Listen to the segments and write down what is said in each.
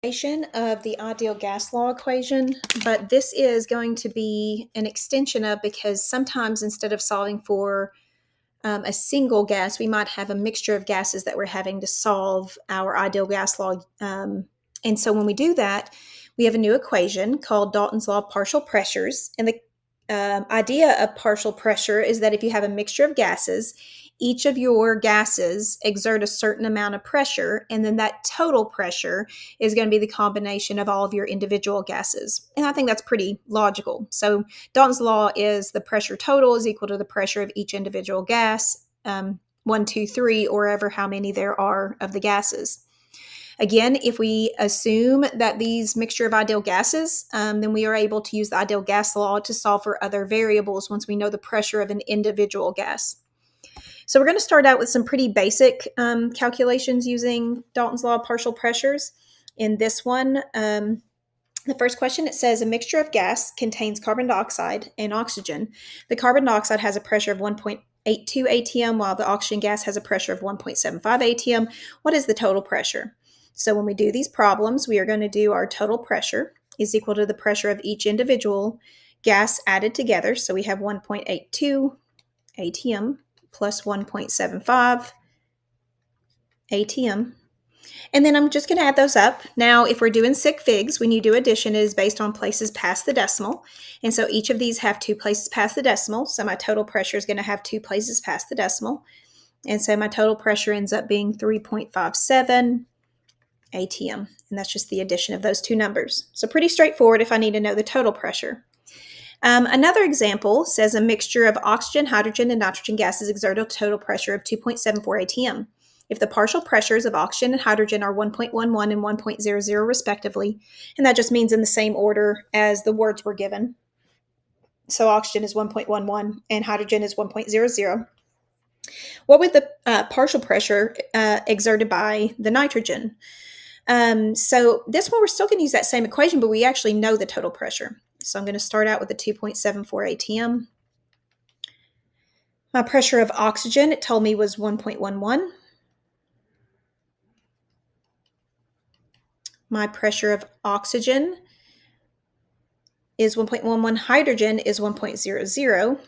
Of the ideal gas law equation, but this is going to be an extension of, because sometimes instead of solving for a single gas, we might have a mixture of gases that we're having to solve our ideal gas law. And so when we do that, we have a new equation called Dalton's law of partial pressures. And the idea of partial pressure is that if you have a mixture of gases, each of your gases exert a certain amount of pressure, and then that total pressure is going to be the combination of all of your individual gases. And I think that's pretty logical. So Dalton's law is the pressure total is equal to the pressure of each individual gas, 1, 2, 3, or ever how many there are of the gases. Again, if we assume that these mixture of ideal gases, then we are able to use the ideal gas law to solve for other variables once we know the pressure of an individual gas. So we're going to start out with some pretty basic calculations using Dalton's law of partial pressures. In this one, the first question, it says a mixture of gas contains carbon dioxide and oxygen. The carbon dioxide has a pressure of 1.82 atm, while the oxygen gas has a pressure of 1.75 atm. What is the total pressure? So when we do these problems, we are going to do our total pressure is equal to the pressure of each individual gas added together. So we have 1.82 atm plus 1.75 atm. And then I'm just going to add those up. Now, if we're doing sig figs, when you do addition, it is based on places past the decimal. And so each of these have 2 places past the decimal. So my total pressure is going to have 2 places past the decimal. And so my total pressure ends up being 3.57 atm. And that's just the addition of those 2 numbers. So pretty straightforward if I need to know the total pressure. Another example says a mixture of oxygen, hydrogen, and nitrogen gases exert a total pressure of 2.74 atm. If the partial pressures of oxygen and hydrogen are 1.11 and 1.00 respectively, and that just means in the same order as the words were given. So oxygen is 1.11 and hydrogen is 1.00. What would the partial pressure exerted by the nitrogen? So this one, we're still going to use that same equation, but we actually know the total pressure. So I'm going to start out with the 2.74 atm. My pressure of oxygen, it told me, was 1.11. My pressure of oxygen is 1.11. Hydrogen is 1.00.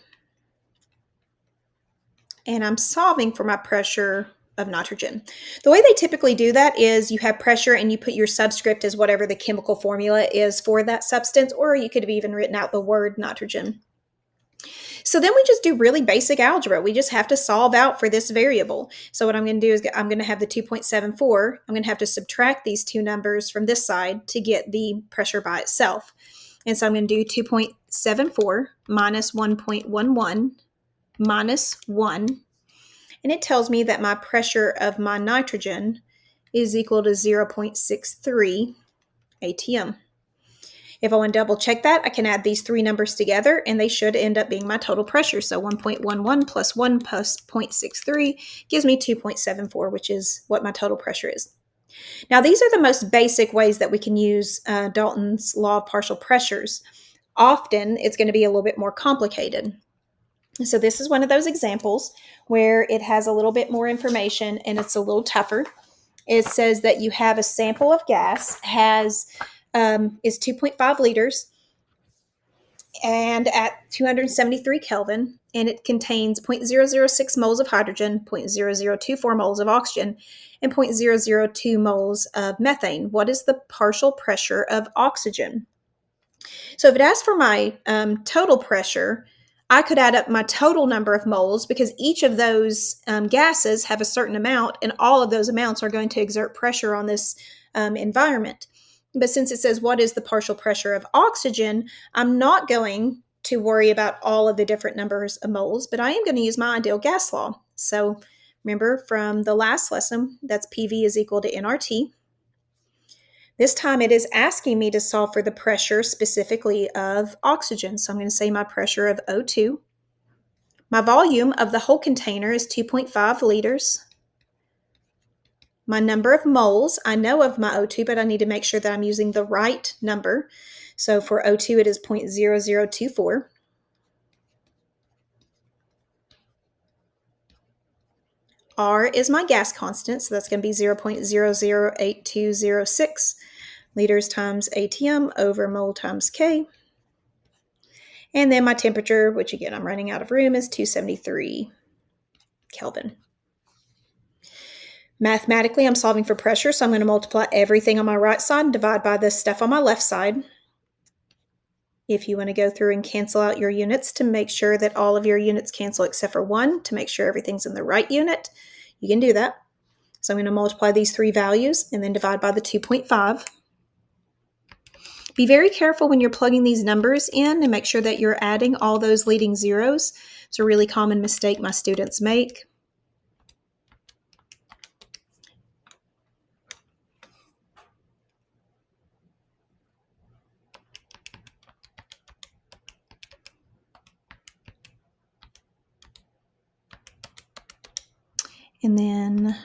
And I'm solving for my pressure of nitrogen. The way they typically do that is you have pressure and you put your subscript as whatever the chemical formula is for that substance, or you could have even written out the word nitrogen. So then we just do really basic algebra. We just have to solve out for this variable. So what I'm going to do is I'm going to have the 2.74. I'm going to have to subtract these 2 numbers from this side to get the pressure by itself. And so I'm going to do 2.74 minus 1.11 minus 1. And it tells me that my pressure of my nitrogen is equal to 0.63 atm. If I want to double check that, I can add these 3 numbers together and they should end up being my total pressure. So 1.11 plus 1 plus 0.63 gives me 2.74, which is what my total pressure is. Now, these are the most basic ways that we can use Dalton's law of partial pressures. Often, it's going to be a little bit more complicated. So this is one of those examples where it has a little bit more information and it's a little tougher. It says that you have a sample of gas is 2.5 liters and at 273 Kelvin, and it contains 0.006 moles of hydrogen, 0.0024 moles of oxygen, and 0.002 moles of methane. What is the partial pressure of oxygen? So if it asks for my total pressure, I could add up my total number of moles because each of those gases have a certain amount, and all of those amounts are going to exert pressure on this environment. But since it says what is the partial pressure of oxygen, I'm not going to worry about all of the different numbers of moles, but I am going to use my ideal gas law. So remember from the last lesson, that's PV is equal to nRT. This time it is asking me to solve for the pressure specifically of oxygen. So I'm going to say my pressure of O2. My volume of the whole container is 2.5 liters. My number of moles, I know of my O2, but I need to make sure that I'm using the right number. So for O2, it is 0.0024. R is my gas constant, so that's going to be 0.008206. liters times ATM over mole times K. And then my temperature, which again, I'm running out of room, is 273 Kelvin. Mathematically, I'm solving for pressure, so I'm going to multiply everything on my right side and divide by the stuff on my left side. If you want to go through and cancel out your units to make sure that all of your units cancel except for one, to make sure everything's in the right unit, you can do that. So I'm going to multiply these three values and then divide by the 2.5. Be very careful when you're plugging these numbers in and make sure that you're adding all those leading zeros. It's a really common mistake my students make. And then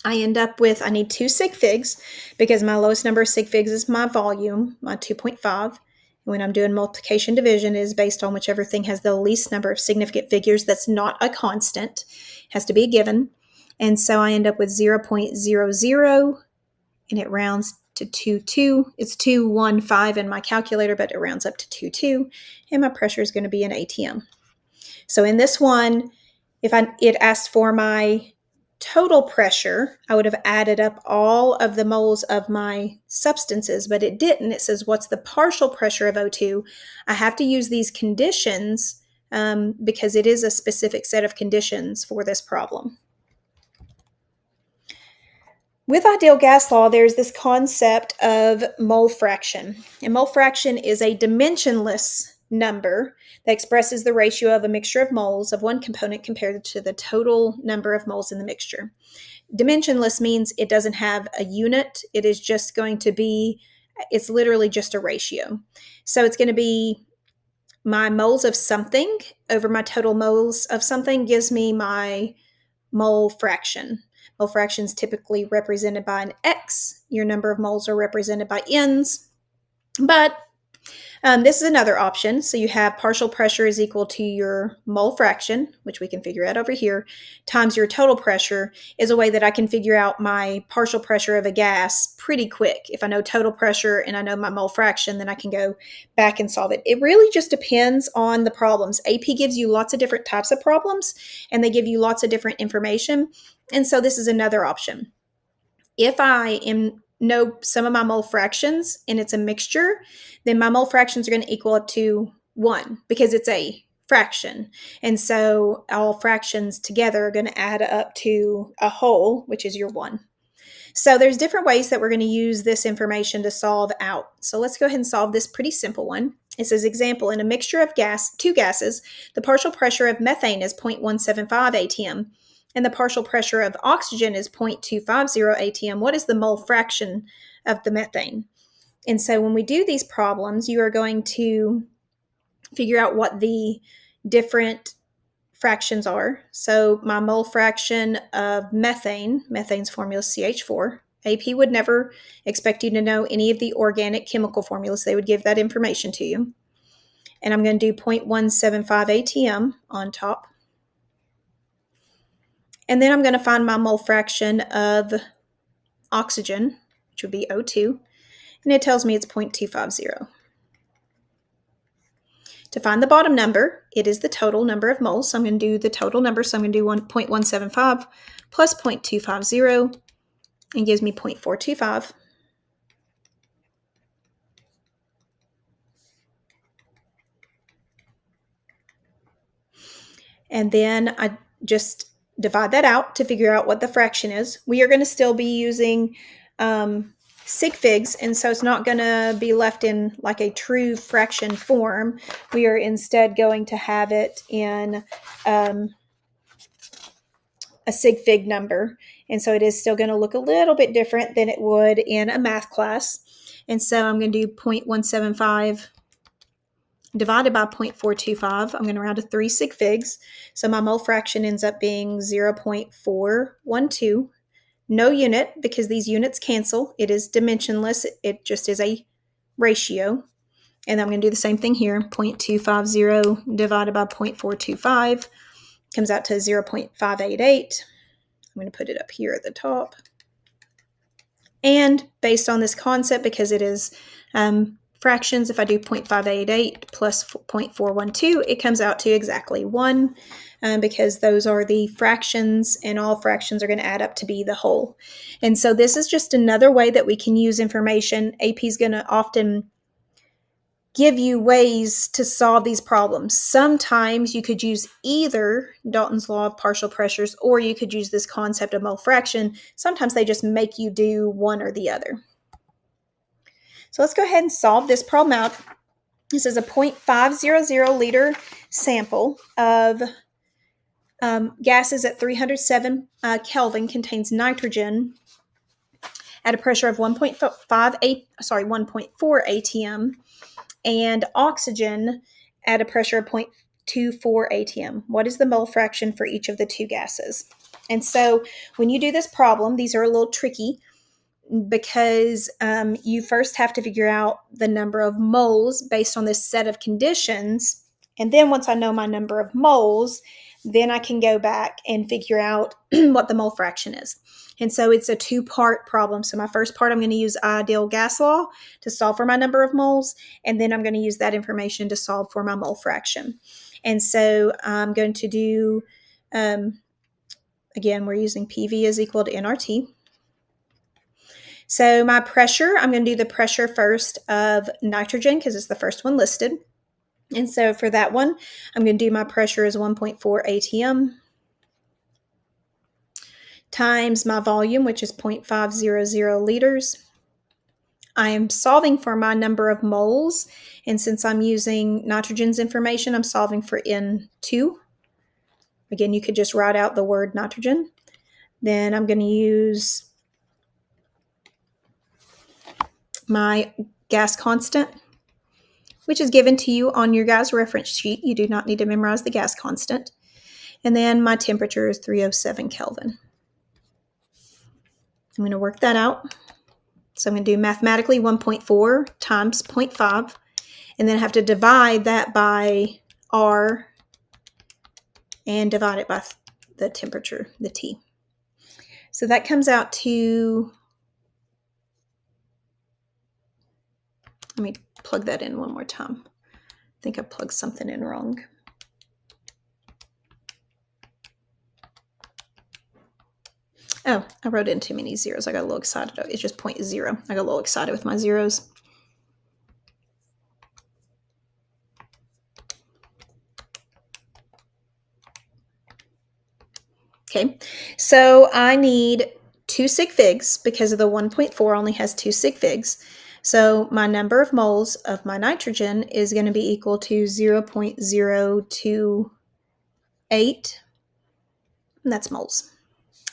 I end up with, I need 2 sig figs because my lowest number of sig figs is my volume, my 2.5. When I'm doing multiplication division, it is based on whichever thing has the least number of significant figures that's not a constant. It has to be a given. And so I end up with 0.00, and it rounds to 22. It's 215 in my calculator, but it rounds up to 22. And my pressure is going to be an ATM. So in this one, if it asked for my total pressure, I would have added up all of the moles of my substances, but it didn't. It says, what's the partial pressure of O2? I have to use these conditions because it is a specific set of conditions for this problem. With ideal gas law, there's this concept of mole fraction. And mole fraction is a dimensionless number that expresses the ratio of a mixture of moles of one component compared to the total number of moles in the mixture. Dimensionless means it doesn't have a unit. It is just going to be, it's literally just a ratio. So it's going to be my moles of something over my total moles of something gives me my mole fraction. Mole fraction is typically represented by an X. Your number of moles are represented by N's. But this is another option. So you have partial pressure is equal to your mole fraction, which we can figure out over here, times your total pressure is a way that I can figure out my partial pressure of a gas pretty quick. If I know total pressure and I know my mole fraction, then I can go back and solve it. It really just depends on the problems. AP gives you lots of different types of problems, and they give you lots of different information. And so this is another option. If I know some of my mole fractions and it's a mixture, then my mole fractions are going to equal up to 1 because it's a fraction. And so all fractions together are going to add up to a whole, which is your 1. So there's different ways that we're going to use this information to solve out. So let's go ahead and solve this pretty simple one. It says, example, in a mixture of two gases, the partial pressure of methane is 0.175 atm. And the partial pressure of oxygen is 0.250 atm. What is the mole fraction of the methane? And so when we do these problems, you are going to figure out what the different fractions are. So my mole fraction of methane, methane's formula is CH4. AP would never expect you to know any of the organic chemical formulas. They would give that information to you. And I'm going to do 0.175 atm on top. And then I'm going to find my mole fraction of oxygen, which would be O2, and it tells me it's 0.250. To find the bottom number, it is the total number of moles. So I'm going to do the total number. So I'm going to do 0.175 plus 0.250 and gives me 0.425. And then I just divide that out to figure out what the fraction is. We are going to still be using sig figs, and so it's not going to be left in like a true fraction form. We are instead going to have it in a sig fig number, and so it is still going to look a little bit different than it would in a math class. And so I'm going to do 0.175 divided by 0.425. I'm going to round to 3 sig figs. So my mole fraction ends up being 0.412. No unit, because these units cancel. It is dimensionless. It just is a ratio. And I'm going to do the same thing here. 0.250 divided by 0.425 comes out to 0.588. I'm going to put it up here at the top. And based on this concept, because it is fractions, if I do 0.588 plus 0.412, it comes out to exactly 1, because those are the fractions, and all fractions are going to add up to be the whole. And so this is just another way that we can use information. AP is going to often give you ways to solve these problems. Sometimes you could use either Dalton's law of partial pressures, or you could use this concept of mole fraction. Sometimes they just make you do one or the other. So let's go ahead and solve this problem out. This is a 0.500 liter sample of gases at 307 Kelvin, contains nitrogen at a pressure of 1.4 atm, and oxygen at a pressure of 0.24 atm. What is the mole fraction for each of the two gases? And so when you do this problem, these are a little tricky, because you first have to figure out the number of moles based on this set of conditions. And then once I know my number of moles, then I can go back and figure out what the mole fraction is. And so it's a two-part problem. So my first part, I'm going to use ideal gas law to solve for my number of moles, and then I'm going to use that information to solve for my mole fraction. And so I'm going to do, again, we're using PV is equal to nRT. So my pressure, I'm going to do the pressure first of nitrogen because it's the first one listed. And so for that one, I'm going to do my pressure as 1.4 atm times my volume, which is 0.500 liters. I am solving for my number of moles, and since I'm using nitrogen's information, I'm solving for N2. Again, you could just write out the word nitrogen. Then I'm going to use my gas constant, which is given to you on your guys' reference sheet. You do not need to memorize the gas constant. And then my temperature is 307 Kelvin. I'm going to work that out. So I'm going to do mathematically 1.4 times 0.5, and then I have to divide that by R and divide it by the temperature, the T. So that comes out to, let me plug that in one more time. I think I plugged something in wrong. Oh, I wrote in too many zeros. I got a little excited. It's just 0.0. I got a little excited with my zeros. Okay, so I need 2 sig figs because of the 1.4 only has 2 sig figs. So my number of moles of my nitrogen is going to be equal to 0.028, and that's moles.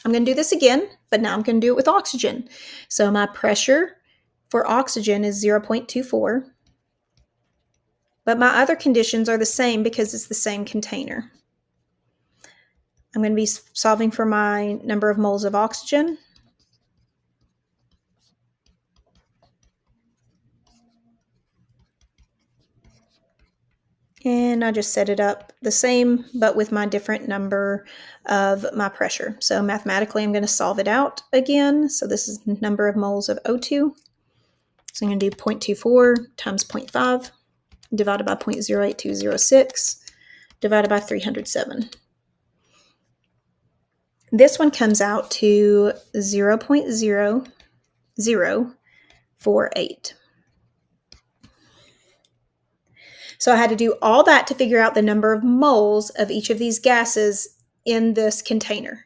I'm going to do this again, but now I'm going to do it with oxygen. So my pressure for oxygen is 0.24, but my other conditions are the same because it's the same container. I'm going to be solving for my number of moles of oxygen. And I just set it up the same, but with my different number of my pressure. So mathematically, I'm going to solve it out again. So this is the number of moles of O2. So I'm going to do 0.24 times 0.5 divided by 0.08206 divided by 307. This one comes out to 0.0048. So I had to do all that to figure out the number of moles of each of these gases in this container.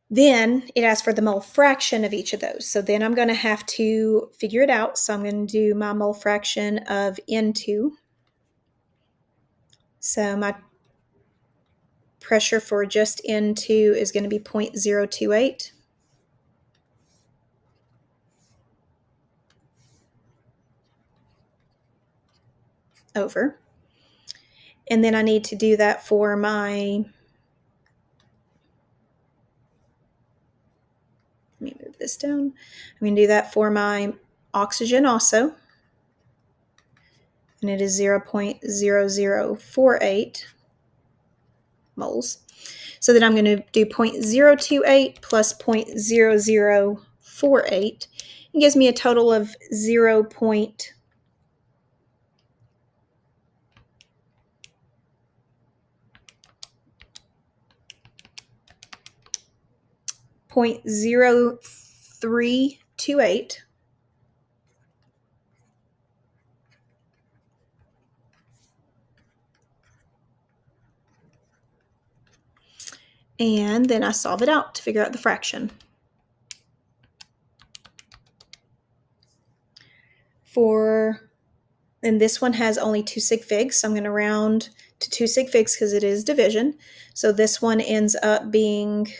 Then it asks for the mole fraction of each of those. So then I'm going to have to figure it out. So I'm going to do my mole fraction of N2. So my pressure for just N2 is going to be 0.028. Over. And then I need to do that for my, let me move this down. I'm going to do that for my oxygen also. And it is 0.0048 moles. So then I'm going to do 0.028 plus 0.0048. 0.48. It gives me a total of 0.0328. And then I solve it out to figure out the fraction. And this one has only 2 sig figs, so I'm going to round to 2 sig figs because it is division. So this one ends up being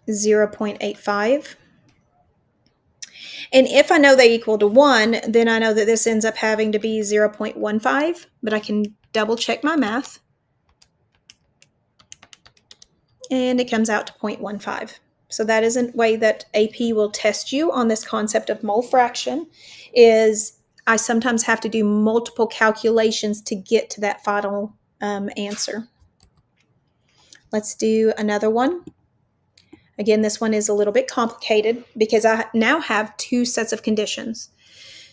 0.85. And if I know they equal to 1, then I know that this ends up having to be 0.15, but I can double check my math. And it comes out to 0.15. So that is a way that AP will test you on this concept of mole fraction. Is I sometimes have to do multiple calculations to get to that final answer. Let's do another one. Again, this one is a little bit complicated because I now have 2 sets of conditions.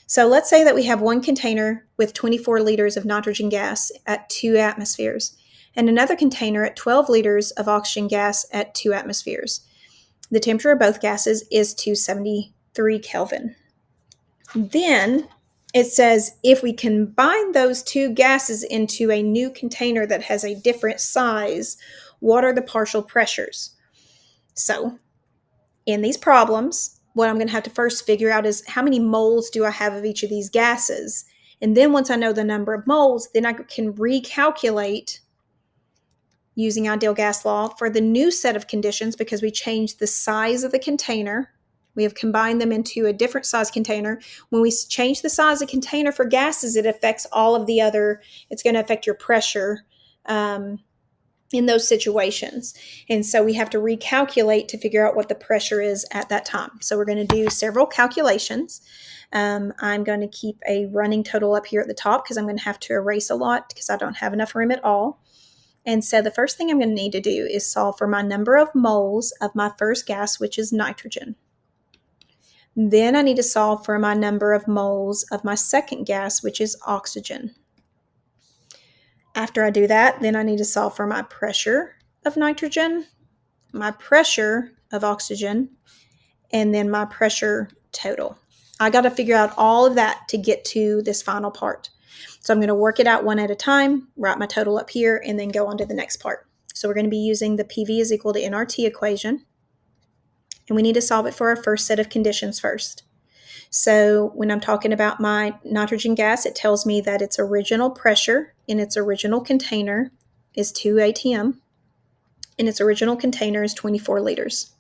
So let's say that we have one container with 24 liters of nitrogen gas at 2 atmospheres and another container at 12 liters of oxygen gas at 2 atmospheres. The temperature of both gases is 273 Kelvin. Then it says if we combine those 2 gases into a new container that has a different size, what are the partial pressures? So in these problems, what I'm going to have to first figure out is how many moles do I have of each of these gases? And then once I know the number of moles, then I can recalculate using ideal gas law for the new set of conditions because we changed the size of the container. We have combined them into a different size container. When we change the size of container for gases, it affects all of the other, it's going to affect your pressure in those situations. And so we have to recalculate to figure out what the pressure is at that time. So we're going to do several calculations. I'm going to keep a running total up here at the top because I'm going to have to erase a lot because I don't have enough room at all. And so the first thing I'm going to need to do is solve for my number of moles of my first gas, which is nitrogen. Then I need to solve for my number of moles of my second gas, which is oxygen. After I do that, then I need to solve for my pressure of nitrogen, my pressure of oxygen, and then my pressure total. I got to figure out all of that to get to this final part. So I'm going to work it out one at a time, write my total up here, and then go on to the next part. So we're going to be using the PV is equal to nRT equation. And we need to solve it for our first set of conditions first. So when I'm talking about my nitrogen gas, it tells me that its original pressure in its original container is 2 atm, and its original container is 24 liters.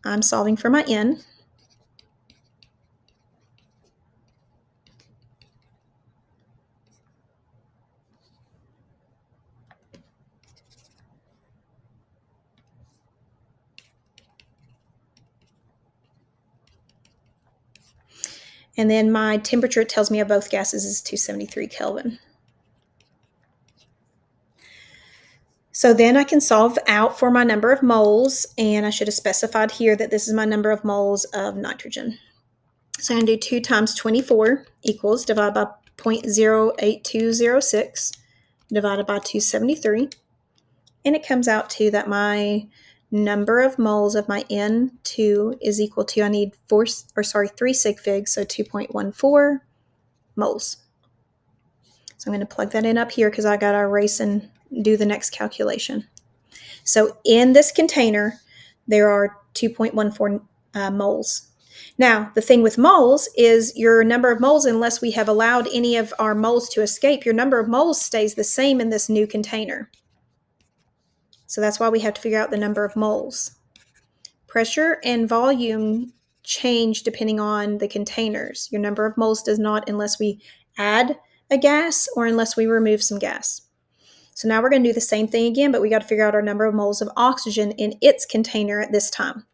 I'm solving for my N. And then my temperature, it tells me of both gases, is 273 Kelvin. So then I can solve out for my number of moles, and I should have specified here that this is my number of moles of nitrogen. So I'm going to do 2 times 24 equals, divide by 0.08206, divided by 273. And it comes out to that my number of moles of my N2 is equal to, I need 3 sig figs, so 2.14 moles. So I'm going to plug that in up here because I got to erase and do the next calculation. So in this container, there are 2.14 moles. Now, the thing with moles is your number of moles, unless we have allowed any of our moles to escape, your number of moles stays the same in this new container. So that's why we have to figure out the number of moles. Pressure and volume change depending on the containers. Your number of moles does not unless we add a gas or unless we remove some gas. So now we're going to do the same thing again, but we got to figure out our number of moles of oxygen in its container at this time.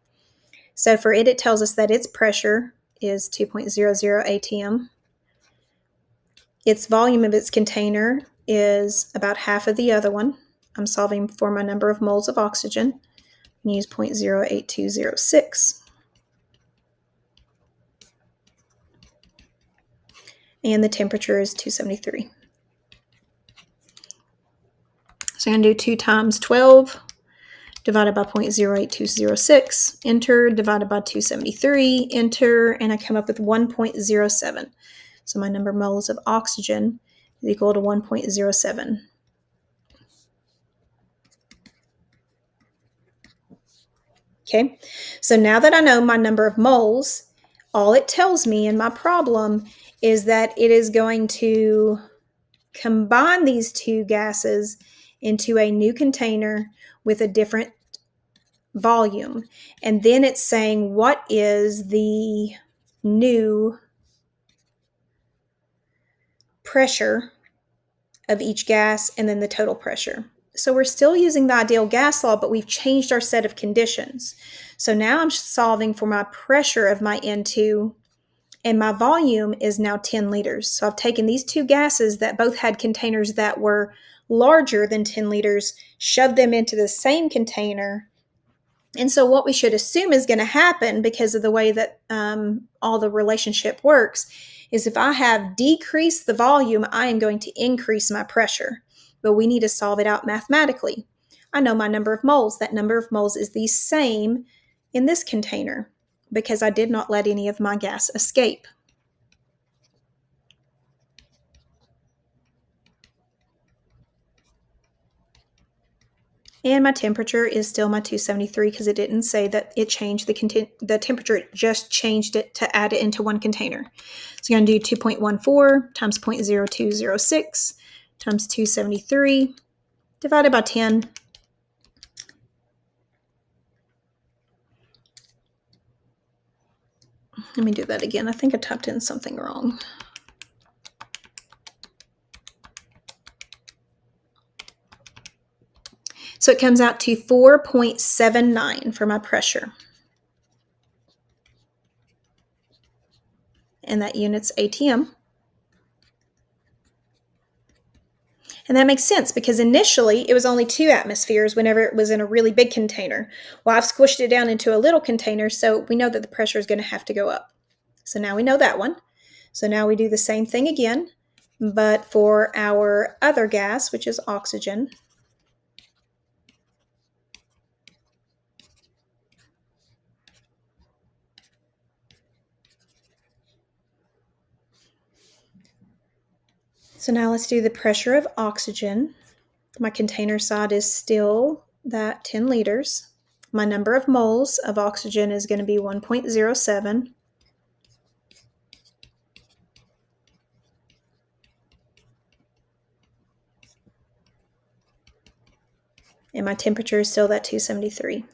So for it, it tells us that its pressure is 2.00 atm. its volume of its container is about half of the other one. I'm solving for my number of moles of oxygen. I'm use 0.08206. And the temperature is 273. So I'm going to do 2 times 12 divided by 0.08206, enter, divided by 273, enter, and I come up with 1.07. So my number of moles of oxygen is equal to 1.07. Okay, so now that I know my number of moles, all it tells me in my problem is that it is going to combine these two gases into a new container with a different volume. And then it's saying what is the new pressure of each gas and then the total pressure. So we're still using the ideal gas law, but we've changed our set of conditions. So now I'm solving for my pressure of my N2, and my volume is now 10 liters. So I've taken these two gases that both had containers that were larger than 10 liters, shoved them into the same container. And so what we should assume is going to happen, because of the way that all the relationship works, is if I have decreased the volume, I am going to increase my pressure. But we need to solve it out mathematically. I know my number of moles. That number of moles is the same in this container because I did not let any of my gas escape. And my temperature is still my 273 because it didn't say that it changed the temperature. It just changed it to add it into one container. So I'm going to do 2.14 times 0.0206 times 273 divided by 10. Let me do that again. I think I typed in something wrong. So it comes out to 4.79 for my pressure. And that unit's ATM. And that makes sense because initially it was only 2 atmospheres whenever it was in a really big container. Well, I've squished it down into a little container, so we know that the pressure is going to have to go up. So now we know that one. So now we do the same thing again, but for our other gas, which is oxygen. So now let's do the pressure of oxygen. My container side is still that 10 liters. My number of moles of oxygen is going to be 1.07. And my temperature is still that 273.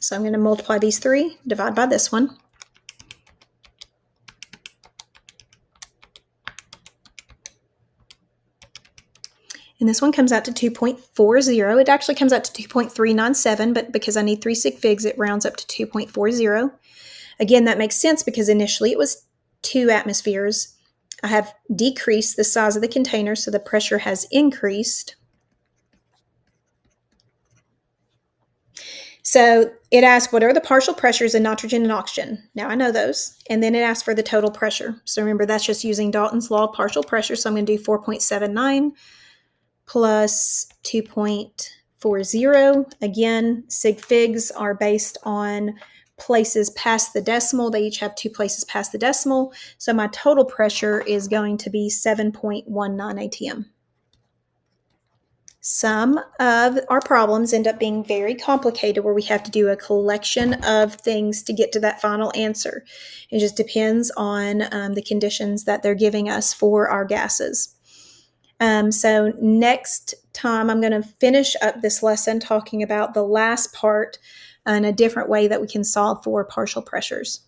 So I'm going to multiply these 3, divide by this one. And this one comes out to 2.40. It actually comes out to 2.397, but because I need 3 sig figs, it rounds up to 2.40. Again, that makes sense because initially it was 2 atmospheres. I have decreased the size of the container, so the pressure has increased. So it asks, what are the partial pressures in nitrogen and oxygen? Now I know those. And then it asks for the total pressure. So remember, that's just using Dalton's law of partial pressure. So I'm going to do 4.79 plus 2.40. Again, sig figs are based on places past the decimal. They each have 2 places past the decimal. So my total pressure is going to be 7.19 atm. Some of our problems end up being very complicated where we have to do a collection of things to get to that final answer. It just depends on the conditions that they're giving us for our gases. So next time I'm going to finish up this lesson talking about the last part in a different way that we can solve for partial pressures.